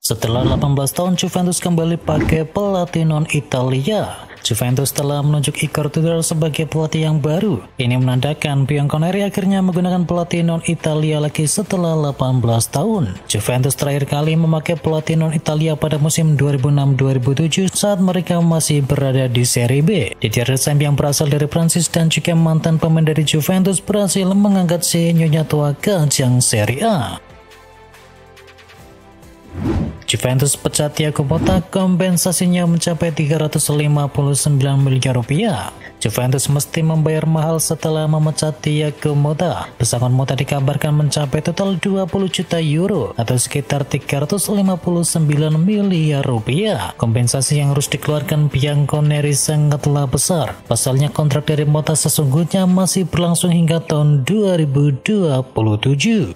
Setelah 18 tahun Juventus kembali pakai pelatih non-Italia. Juventus telah menunjuk Igor Tudor sebagai pelatih yang baru. Ini menandakan Bianconeri akhirnya menggunakan pelatih non-Italia lagi setelah 18 tahun. Juventus terakhir kali memakai pelatih non-Italia pada musim 2006-2007 saat mereka masih berada di Serie B. Didier Deschamps yang berasal dari Prancis dan juga mantan pemain dari Juventus berhasil mengangkat si Nyonya tua ke ajang Serie A. Juventus pecat Thiago Motta, kompensasinya mencapai 359 miliar rupiah. Juventus mesti membayar mahal setelah memecat Thiago Motta. Pesangon Motta dikabarkan mencapai total 20 juta euro atau sekitar 359 miliar rupiah. Kompensasi yang harus dikeluarkan Bianconeri sangatlah besar. Pasalnya kontrak dari Motta sesungguhnya masih berlangsung hingga tahun 2027.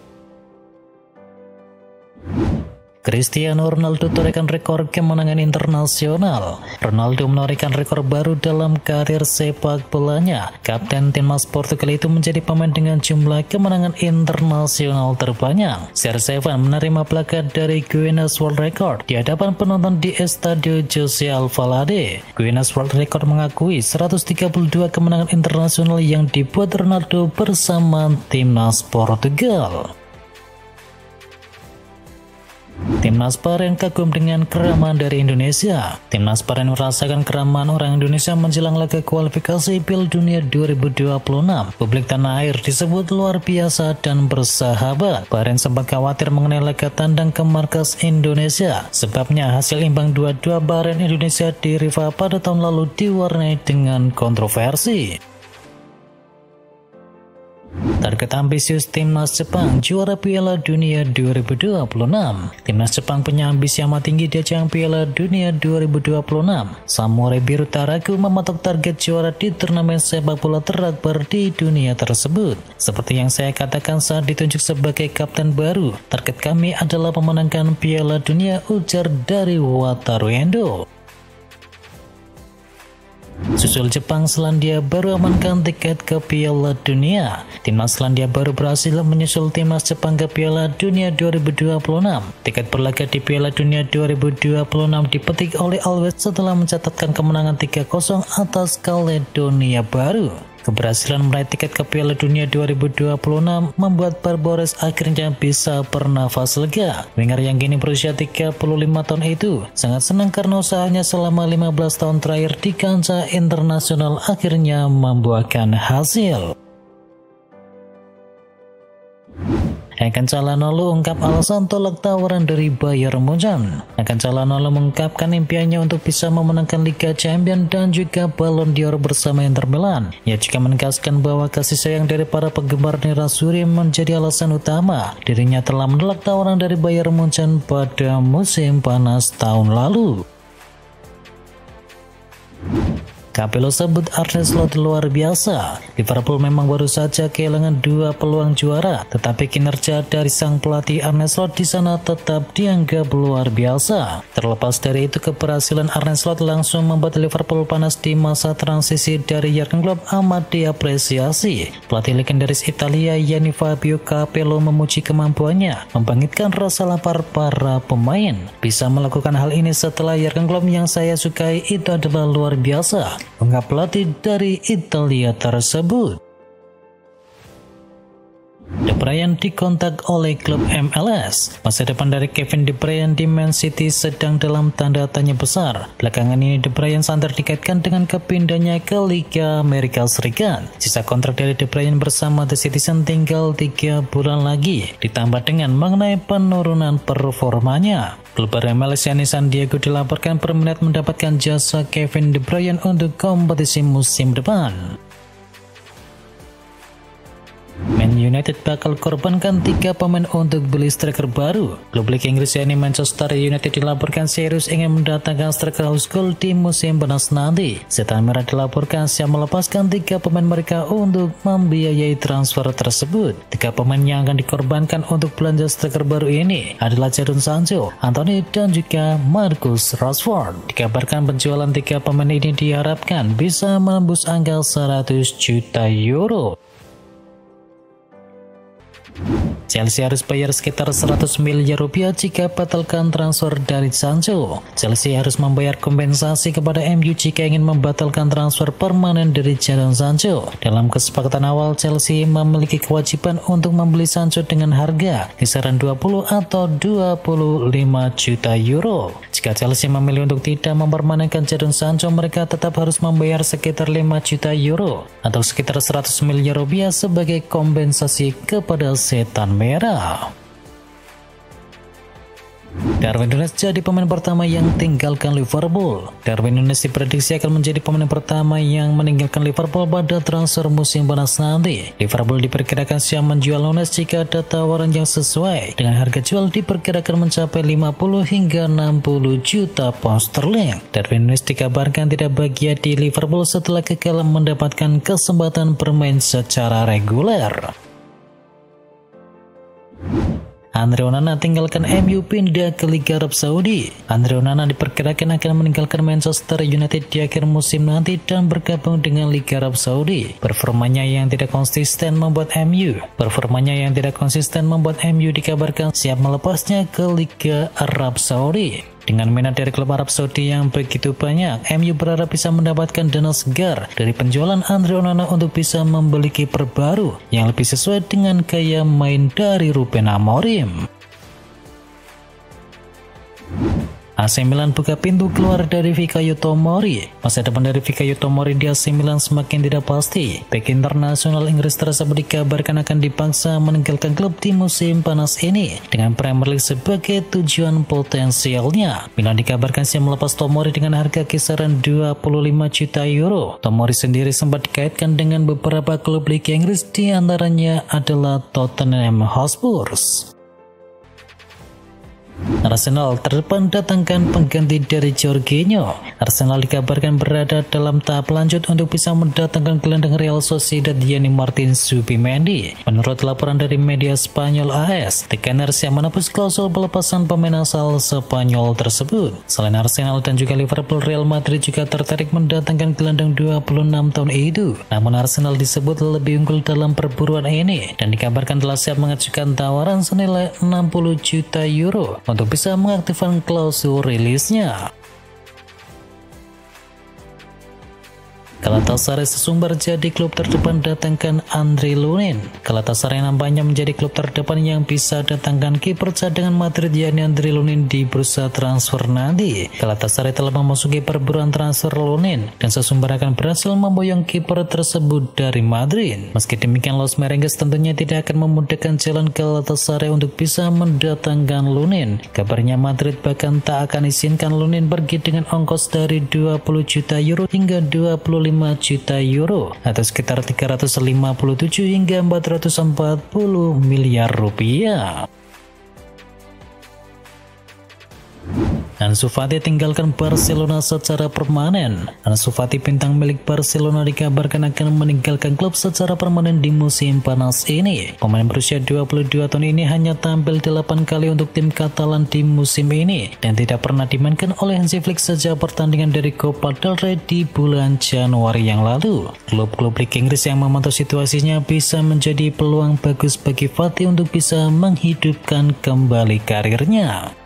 Cristiano Ronaldo torehkan rekor kemenangan internasional. Ronaldo menorehkan rekor baru dalam karir sepak bolanya. Kapten timnas Portugal itu menjadi pemain dengan jumlah kemenangan internasional terbanyak. CR7 menerima plakat dari Guinness World Record di hadapan penonton di Estadio José Alvalade. Guinness World Record mengakui 132 kemenangan internasional yang dibuat Ronaldo bersama timnas Portugal. Timnas Bahrain kagum dengan keramahan dari Indonesia. Timnas Bahrain merasakan keramahan orang Indonesia menjelang laga kualifikasi Piala Dunia 2026. Publik tanah air disebut luar biasa dan bersahabat. Bahrain sempat khawatir mengenai laga tandang ke markas Indonesia. Sebabnya hasil imbang 2-2 Bahrain Indonesia di Rifa pada tahun lalu diwarnai dengan kontroversi. Target ambisius Timnas Jepang juara Piala Dunia 2026. Timnas Jepang punya ambisi amat tinggi di ajang Piala Dunia 2026. Samurai Biru tak ragu mematok target juara di turnamen sepak bola terakbar di dunia tersebut. Seperti yang saya katakan saat ditunjuk sebagai kapten baru, target kami adalah memenangkan Piala Dunia, ujar dari Wataru Endo. Susul Jepang, Selandia baru amankan tiket ke Piala Dunia. Timnas Selandia baru berhasil menyusul timnas Jepang ke Piala Dunia 2026. Tiket berlaga di Piala Dunia 2026 dipetik oleh Always setelah mencatatkan kemenangan 3-0 atas Kaledonia Baru. Keberhasilan meraih tiket ke Piala Dunia 2026 membuat Barbares akhirnya bisa bernafas lega. Winger yang kini berusia 35 tahun itu sangat senang karena usahanya selama 15 tahun terakhir di kancah internasional akhirnya membuahkan hasil. Hakan Calhanoglu ungkap alasan tolak tawaran dari Bayern Munchen. Hakan Calhanoglu mengungkapkan impiannya untuk bisa memenangkan Liga Champions dan juga Ballon d'Or bersama Inter Milan. Ia juga menegaskan bahwa kasih sayang dari para penggemar Nerazzurri menjadi alasan utama dirinya telah menolak tawaran dari Bayern Munchen pada musim panas tahun lalu. Capello sebut Arne Slot luar biasa. Liverpool memang baru saja kehilangan 2 peluang juara, tetapi kinerja dari sang pelatih Arne Slot di sana tetap dianggap luar biasa. Terlepas dari itu, keberhasilan Arne Slot langsung membuat Liverpool panas di masa transisi dari Jurgen Klopp amat diapresiasi. Pelatih legendaris Italia Gianni Fabio Capello memuji kemampuannya membangkitkan rasa lapar para pemain. Bisa melakukan hal ini setelah Jurgen Klopp yang saya sukai itu adalah luar biasa, ungkap pelatih dari Italia tersebut. De Bruyne dikontak oleh klub MLS. Masa depan dari Kevin De Bruyne di Man City sedang dalam tanda tanya besar. Belakangan ini De Bruyne santer dikaitkan dengan kepindahannya ke Liga Amerika Serikat. Sisa kontrak dari De Bruyne bersama The Citizen tinggal 3 bulan lagi, ditambah dengan mengenai penurunan performanya. Klub MLS yakni San Diego dilaporkan berminat mendapatkan jasa Kevin De Bruyne untuk kompetisi musim depan. Man United bakal korbankan 3 pemain untuk beli striker baru. Klub Liga Inggris yakni Manchester United dilaporkan serius ingin mendatangkan striker house goal di musim panas nanti. Setan Merah dilaporkan siap melepaskan 3 pemain mereka untuk membiayai transfer tersebut. 3 pemain yang akan dikorbankan untuk belanja striker baru ini adalah Jadon Sancho, Anthony dan juga Marcus Rashford. Dikabarkan penjualan 3 pemain ini diharapkan bisa menembus angka 100 juta euro. Chelsea harus bayar sekitar 100 miliar rupiah jika batalkan transfer dari Sancho. Chelsea harus membayar kompensasi kepada MU jika ingin membatalkan transfer permanen dari Jadon Sancho. Dalam kesepakatan awal, Chelsea memiliki kewajiban untuk membeli Sancho dengan harga kisaran 20 atau 25 juta euro. Jika Chelsea memilih untuk tidak mempermanenkan Jadon Sancho, mereka tetap harus membayar sekitar 5 juta euro atau sekitar 100 miliar rupiah sebagai kompensasi kepada setan merah. Darwin Núñez jadi pemain pertama yang tinggalkan Liverpool. Darwin Núñez diprediksi akan menjadi pemain pertama yang meninggalkan Liverpool pada transfer musim panas nanti. Liverpool diperkirakan siap menjual Núñez jika ada tawaran yang sesuai, dengan harga jual diperkirakan mencapai 50 hingga 60 juta pound sterling. Darwin Núñez dikabarkan tidak bahagia di Liverpool setelah gagal mendapatkan kesempatan bermain secara reguler. Andre Onana tinggalkan MU pindah ke Liga Arab Saudi. Andre Onana diperkirakan akan meninggalkan Manchester United di akhir musim nanti dan bergabung dengan Liga Arab Saudi. Performanya yang tidak konsisten membuat MU dikabarkan siap melepasnya ke Liga Arab Saudi. Dengan minat dari klub Arab Saudi yang begitu banyak, MU berharap bisa mendapatkan dana segar dari penjualan Andre Onana untuk bisa membeli kiper baru yang lebih sesuai dengan gaya main dari Ruben Amorim. AC Milan buka pintu keluar dari Fikayo Tomori. Masa depan dari Fikayo Tomori di AC Milan semakin tidak pasti. Bek internasional Inggris tersebut dikabarkan akan dipaksa meninggalkan klub di musim panas ini dengan Premier League sebagai tujuan potensialnya. Milan dikabarkan siap melepas Tomori dengan harga kisaran 25 juta euro. Tomori sendiri sempat dikaitkan dengan beberapa klub Liga Inggris, di antaranya adalah Tottenham Hotspur. Arsenal terdepan datangkan pengganti dari Jorginho. Arsenal dikabarkan berada dalam tahap lanjut untuk bisa mendatangkan gelandang Real Sociedad Yanni Martin Zubimendi. Menurut laporan dari media Spanyol AS, The Gunners siap menepis klausul pelepasan pemain asal Spanyol tersebut. Selain Arsenal dan juga Liverpool, Real Madrid juga tertarik mendatangkan gelandang 26 tahun itu. Namun Arsenal disebut lebih unggul dalam perburuan ini dan dikabarkan telah siap mengajukan tawaran senilai 60 juta euro untuk bisa mengaktifkan klausul rilisnya. Galatasaray sesumbar jadi klub terdepan datangkan Andriy Lunin. Galatasaray nampaknya menjadi klub terdepan yang bisa datangkan kiper cadangan Madrid yakni Andriy Lunin di bursa transfer nanti. Galatasaray telah memasuki perburuan transfer Lunin dan sesumbar akan berhasil memboyong kiper tersebut dari Madrid. Meski demikian, Los Merengues tentunya tidak akan memudahkan jalan Galatasaray untuk bisa mendatangkan Lunin. Kabarnya Madrid bahkan tak akan izinkan Lunin pergi dengan ongkos dari 20 juta euro hingga 25 juta euro atau sekitar 357 hingga 440 miliar rupiah. Ansu Fati tinggalkan Barcelona secara permanen. Ansu Fati, bintang milik Barcelona, dikabarkan akan meninggalkan klub secara permanen di musim panas ini. Pemain berusia 22 tahun ini hanya tampil 8 kali untuk tim Katalan di musim ini dan tidak pernah dimainkan oleh Hansi Flick sejak pertandingan dari Copa del Rey di bulan Januari yang lalu. Klub-klub Liga Inggris yang memantau situasinya bisa menjadi peluang bagus bagi Fati untuk bisa menghidupkan kembali karirnya.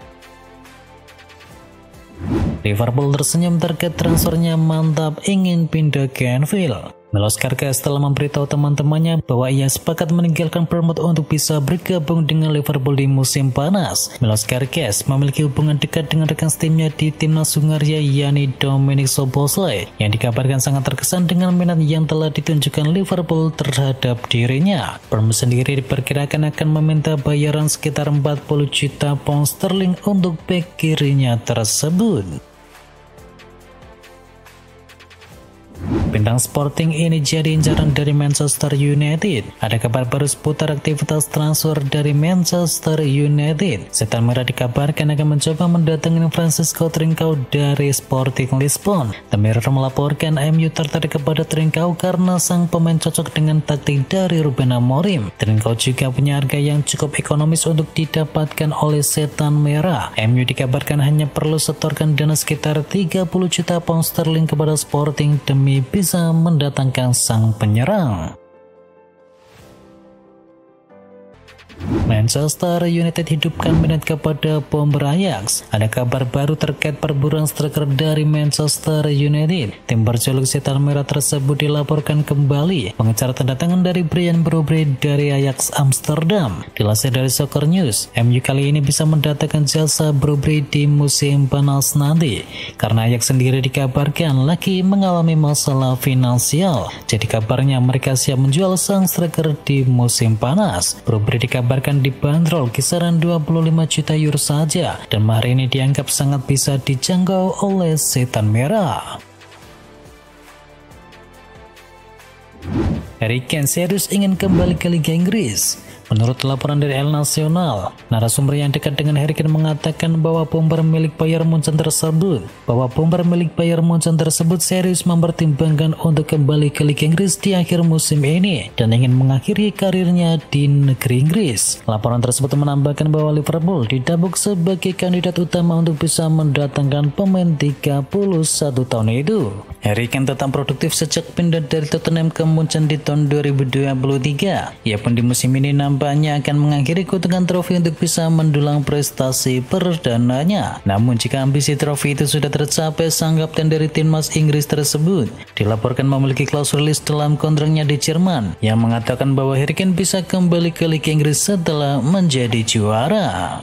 Liverpool tersenyum terkait transfernya mantap ingin pindah ke Anfield. Milos Kerkez telah memberitahu teman-temannya bahwa ia sepakat meninggalkan Bournemouth untuk bisa bergabung dengan Liverpool di musim panas. Milos Kerkez memiliki hubungan dekat dengan rekan timnya di timnas Hungaria yakni Dominik Szoboszlai yang dikabarkan sangat terkesan dengan minat yang telah ditunjukkan Liverpool terhadap dirinya. Bournemouth sendiri diperkirakan akan meminta bayaran sekitar 40 juta pound sterling untuk bek kirinya tersebut. Bintang Sporting ini jadi incaran dari Manchester United. Ada kabar baru seputar aktivitas transfer dari Manchester United. Setan Merah dikabarkan akan mencoba mendatangkan Francisco Trincão dari Sporting Lisbon. The Mirror melaporkan MU tertarik kepada Trincão karena sang pemain cocok dengan taktik dari Ruben Amorim. Trincão juga punya harga yang cukup ekonomis untuk didapatkan oleh Setan Merah. MU dikabarkan hanya perlu setorkan dana sekitar 30 juta pound sterling kepada Sporting demi bisa mendatangkan sang penyerang. Manchester United hidupkan minat kepada bomber Ajax. Ada kabar baru terkait perburuan striker dari Manchester United. Tim berjuluk Setan Merah tersebut dilaporkan kembali mengejar tanda tangan dari Brian Brobry dari Ajax Amsterdam. Dilansir dari Soccer News, MU kali ini bisa mendatangkan jasa Brobry di musim panas nanti, karena Ajax sendiri dikabarkan lagi mengalami masalah finansial. Jadi kabarnya mereka siap menjual sang striker di musim panas. Brobry dikabarkan dibanderol kisaran 25 juta euro saja, dan mahar ini dianggap sangat bisa dijangkau oleh Setan Merah. Harry Kane serius ingin kembali ke Liga Inggris. Menurut laporan dari El Nacional, narasumber yang dekat dengan Harry Kane mengatakan bahwa bomber milik Bayern Munchen tersebut serius mempertimbangkan untuk kembali ke Liga Inggris di akhir musim ini dan ingin mengakhiri karirnya di negeri Inggris. Laporan tersebut menambahkan bahwa Liverpool didapuk sebagai kandidat utama untuk bisa mendatangkan pemain 31 tahun itu. Harry Kane tetap produktif sejak pindah dari Tottenham ke Munchen di tahun 2023. Ia pun di musim ini nampaknya akan mengakhiri kutukan trofi untuk bisa mendulang prestasi perdananya. Namun jika ambisi trofi itu sudah tercapai, sang kapten dari timnas Inggris tersebut dilaporkan memiliki klausul rilis dalam kontraknya di Jerman yang mengatakan bahwa Harry Kane bisa kembali ke Liga Inggris setelah menjadi juara.